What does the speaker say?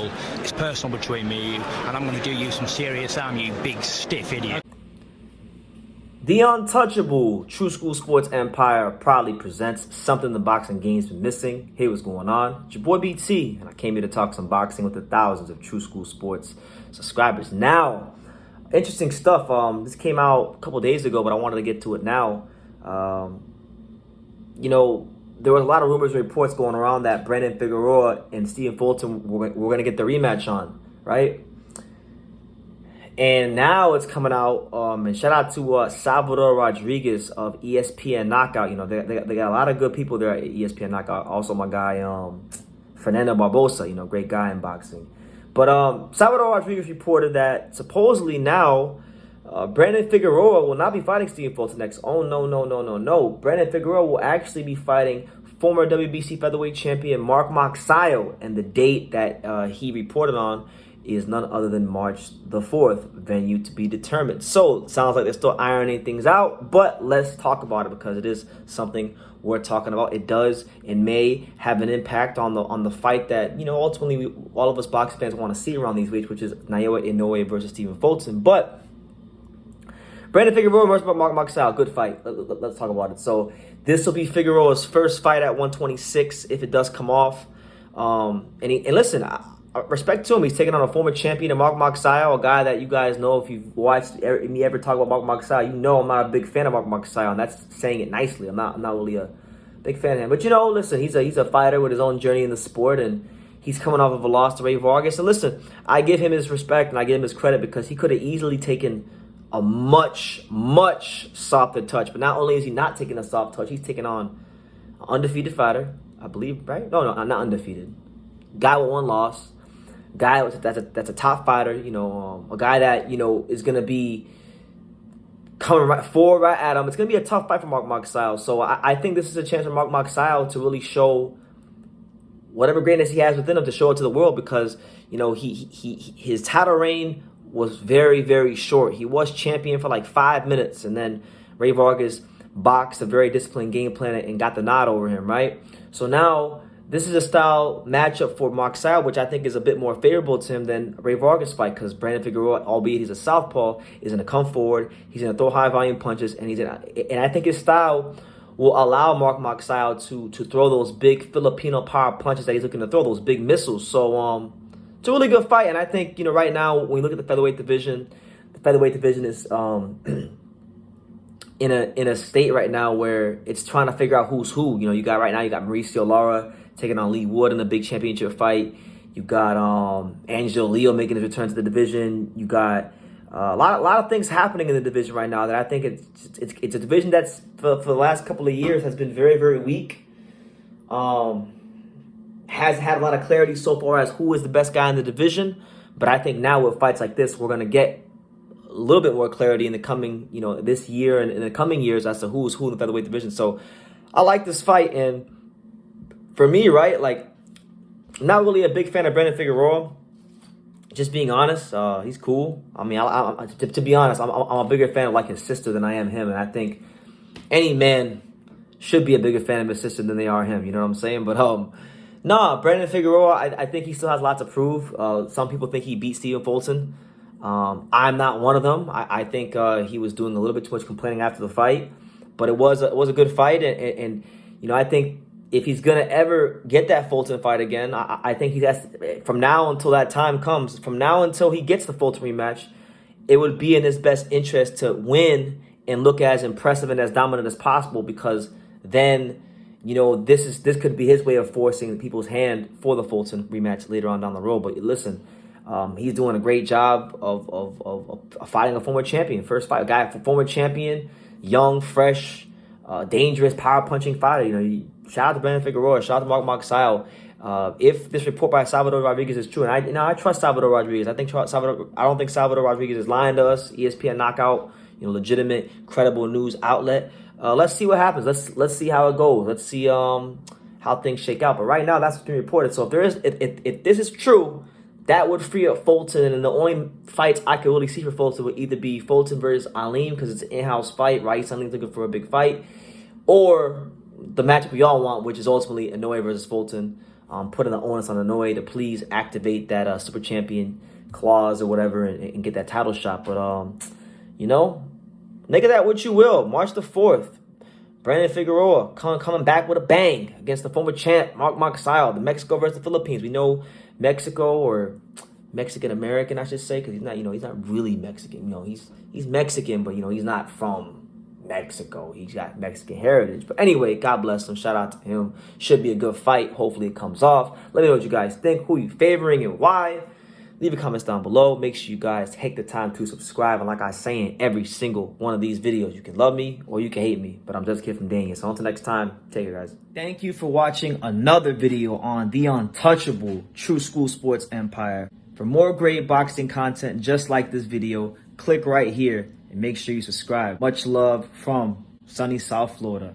football. It's personal between me and you, and I'm going to do you some serious harm, you big stiff idiot. The untouchable True School Sports Empire proudly presents something the boxing game's been missing. Hey, what's going on? It's your boy BT, and I came here to talk some boxing with the thousands of True School Sports subscribers. Now, interesting stuff. This came out a couple days ago, but I wanted to get to it now. There was a lot of rumors and reports going around that Brandon Figueroa and Stephen Fulton were going to get the rematch on, right? And now it's coming out, and shout out to Salvador Rodriguez of ESPN Knockout. You know, they got a lot of good people there at ESPN Knockout. Also, my guy, Fernando Barbosa, great guy in boxing. But Salvador Rodriguez reported that supposedly now Brandon Figueroa will not be fighting Stephen Fulton next. Oh, no. Brandon Figueroa will actually be fighting former WBC Featherweight champion Mark Magsayo. And the date that he reported on is none other than March the 4th, venue to be determined. So, sounds like they're still ironing things out, but let's talk about it because it is something we're talking about. It does and may have an impact on the fight that, ultimately all of us boxing fans want to see around these weeks, which is Naoya Inoue versus Stephen Fulton. But Brandon Figueroa versus Mark Magsayo, good fight. Let's talk about it. So, this will be Figueroa's first fight at 126 if it does come off. And listen, respect to him. He's taking on a former champion of Mark Magsayo, a guy that you guys know if you've watched me ever talk about Mark Magsayo, I'm not a big fan of Mark Magsayo, and that's saying it nicely. I'm not really a big fan of him. But listen, he's a fighter with his own journey in the sport, and he's coming off of a loss to Ray Vargas. And listen, I give him his respect and I give him his credit because he could have easily taken a much softer touch. But not only is he not taking a soft touch, he's taking on an undefeated fighter, I believe, right? No, not undefeated. Guy with one loss. Guy that's a top fighter, a guy that, is going to be coming right at him. It's going to be a tough fight for Mark Magsayo. So I think this is a chance for Mark Magsayo to really show whatever greatness he has within him, to show it to the world because, his title reign was very, very short. He was champion for like 5 minutes, and then Ray Vargas boxed a very disciplined game plan and got the nod over him, right? So now this is a style matchup for Magsayo, which I think is a bit more favorable to him than Ray Vargas' fight because Brandon Figueroa, albeit he's a southpaw, is going to come forward. He's going to throw high-volume punches, and I think his style will allow Mark Magsayo to throw those big Filipino power punches that he's looking to throw, those big missiles. So it's a really good fight, and I think right now when you look at the featherweight division is in a state right now where it's trying to figure out who's who. You got Mauricio Lara taking on Lee Wood in a big championship fight. You got Angelo Leo making his return to the division. You got a lot of things happening in the division right now that I think it's a division that's for the last couple of years has been very, very weak. Has had a lot of clarity so far as who is the best guy in the division, but I think now with fights like this, we're gonna get a little bit more clarity in the coming, this year and in the coming years as to who's who in the featherweight division. So I like this fight, and for me, right, like, I'm not really a big fan of Brandon Figueroa. Just being honest, he's cool. I mean, to be honest, I'm a bigger fan of like his sister than I am him, and I think any man should be a bigger fan of his sister than they are him. You know what I'm saying? But Brandon Figueroa, I think he still has a lot to prove. Some people think he beat Stephen Fulton. I'm not one of them. I think he was doing a little bit too much complaining after the fight, but it was a good fight, and I think if he's gonna ever get that Fulton fight again, I think he has from now until that time comes, from now until he gets the Fulton rematch, it would be in his best interest to win and look as impressive and as dominant as possible because then this could be his way of forcing people's hand for the Fulton rematch later on down the road. But listen. He's doing a great job of fighting a former champion. First fight, a guy, former champion, young, fresh, dangerous, power-punching fighter. Shout out to Brandon Figueroa. Shout out to Mark Magsayo. If this report by Salvador Rodriguez is true, and I trust Salvador Rodriguez. I don't think Salvador Rodriguez is lying to us. ESPN Knockout, legitimate, credible news outlet. Let's see what happens. Let's see how it goes. Let's see how things shake out. But right now, that's what's being reported. So if this is true, that would free up Fulton, and the only fights I could really see for Fulton would either be Fulton versus Aleem because it's an in-house fight, right? Aleem's looking for a big fight, or the matchup we all want, which is ultimately Inoue versus Fulton. putting the onus on Inoue to please activate that super champion clause or whatever and get that title shot. But, you know, make of that what you will. March the 4th, Brandon Figueroa coming back with a bang against the former champ, Mark Magsayo, the Mexico versus the Philippines. We know Mexico, or Mexican-American, I should say, because he's not, he's not really Mexican. He's Mexican, but, he's not from Mexico. He's got Mexican heritage. But anyway, God bless him. Shout out to him. Should be a good fight. Hopefully it comes off. Let me know what you guys think. Who you favoring and why? Leave your comments down below. Make sure you guys take the time to subscribe. And like I say in every single one of these videos, you can love me or you can hate me. But I'm just a kid from Daniel. So until next time, take care, guys. Thank you for watching another video on the untouchable True School Sports Empire. For more great boxing content just like this video, click right here and make sure you subscribe. Much love from sunny South Florida.